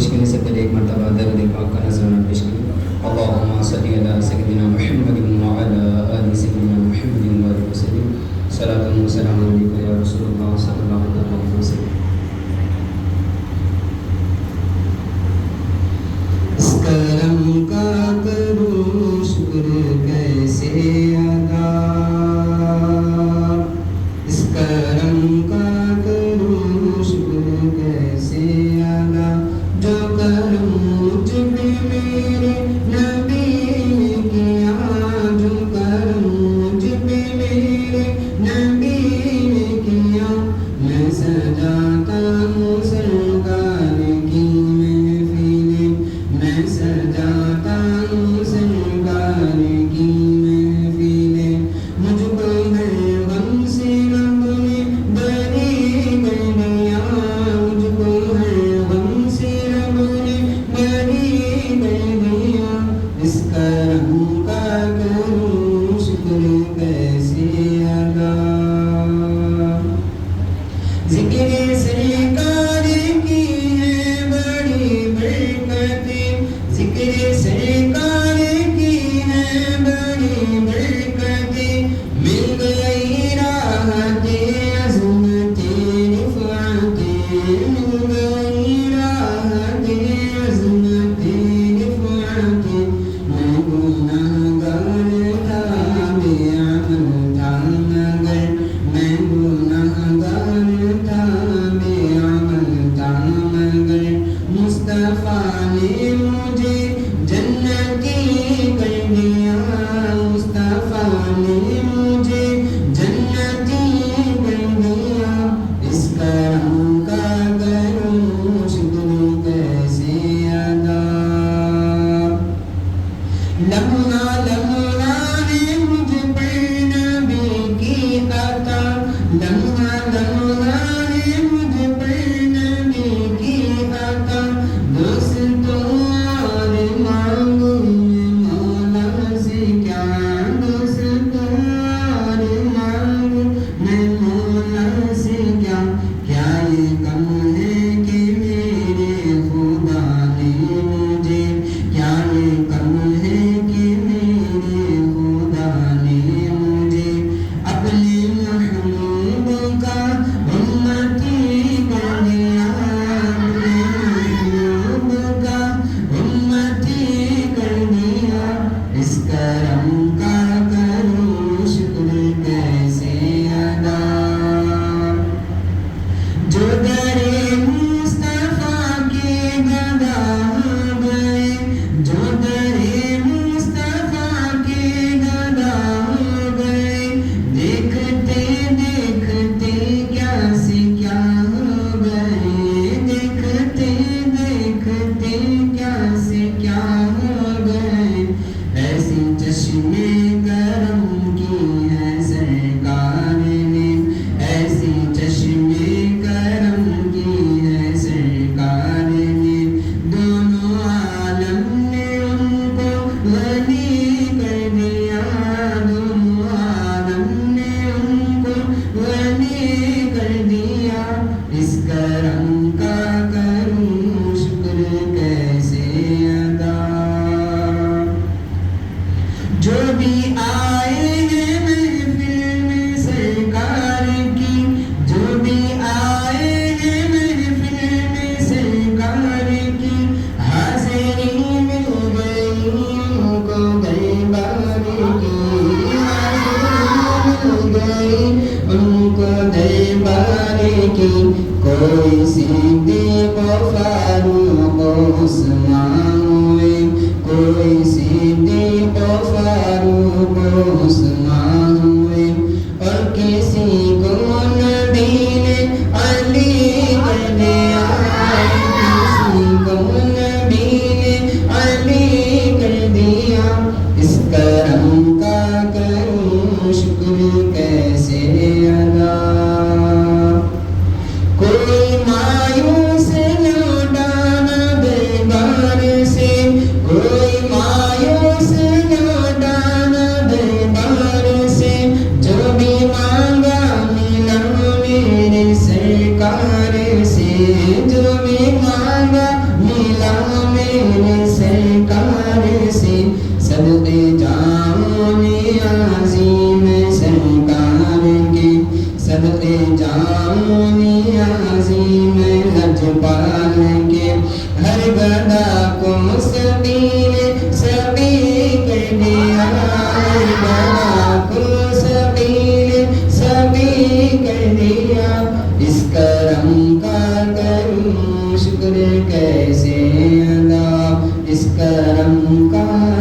پیش کرنے سے پہلے ایک مرتبہ درود پاک کا نذرانہ پیش کریں. اللہم صلی علی سیدنا محمد وعلی آل سیدنا محمد وآلہ وسلم. صلاۃ و سلام علیک یا رسول اللہ صلی اللہ علیہ وسلم. اس کرم کا کروں شکر کیسے ادا، اس کرم کا کروں شکر کیسے ادا، جو کرم مجھ پہ میرے نبی نے کیا، جو کرم مجھ پہ میرے نبی نے کیا. میں سجاتا ہوں سرکار کی محفلیں، میں سجاتا ہوں سرکار کی محفلیں. مجھ کو ہر غم سے رب نے بری کر دیا، مجھ کو ہر غم سے رب نے بری کر دیا. اس کرم کا کروں شکر کیسے ادا. ذکر سرکار کی ہے بڑی برکتیں، ذکر سرکار کی ہے بڑی برکتیں. مل گئی راحت عظمت رفعتیں، مل گئی راحت عظمت رفعتیں. میں گنہگار تھا بے عمل تھا مگر، میں گنہگار تھا بے عمل تھا مگر، مصطفیٰ نے مجھے جنتی کر دیا، مصطفیٰ نے مجھے جنتی کر دیا. اس کرم کا کروں شکر کیسے ادا. لمحہ لمحہ ہے مجھ پر نبی کی عطا، لمحہ لمحہ ہے مجھ پر نبی کی عطا. دوستوں اور مانگوں میں مولا سے کیا، دوستوں اور مانگوں میں مولا سے کیا. کیا یہ کم ہے کہ میرے خدا نے مجھے، کیا یہ کم ہے کہ میرے خدا نے مجھے اپنے محبوب کا امتی کر دیا، اپنے محبوب کا امتی کر دیا. اس کرم کا کروں شکر کیسے ادا. جو در مصطفیٰ کے گدا ہو گئے، جو در مصطفیٰ کے گدا ہو گئے، دیکھتے دیکھتے کیا سے کیا ہو گئے، دیکھتے دیکھتے کیا سے کیا ہو گئے. ایسی چشمے کرم کی ہے سرکار نے، ایسی چشمے کرم کی ہے سرکار نے. دونوں عالم نے ان کو غنی کر دیا، دونوں عالم نے ان کو غنی کر دیا. اس کرم کا کروں شکر کیسے ادا. جو بھی آئے ہیں محفل میں سرکار کی، جو بھی آئے ہیں محفل میں سرکار کی، حاضری مل گئی ان کو دربار کی، حاضری مل گئی ان کو دربار کی. کوئی صدیق و فاروق و عثمان ہوئے، کوئی صدیق و فاروق و عثمان ہوئے، اور کسی کو نبی نے علی کر دیا، کسی کو نبی نے علی کر دیا. اس کرم کا کروں شکر کیسے ادا. کوئی مایوس لوٹا نہ دربار صدقے جانی عظیم لجپال کے ہر گدا کو سبیل سبی کر دیا، ہر گدا کو سبیل سبی کر دیا۔ اس کرم کا کروں شکر کیسے ادا، اس کرم کا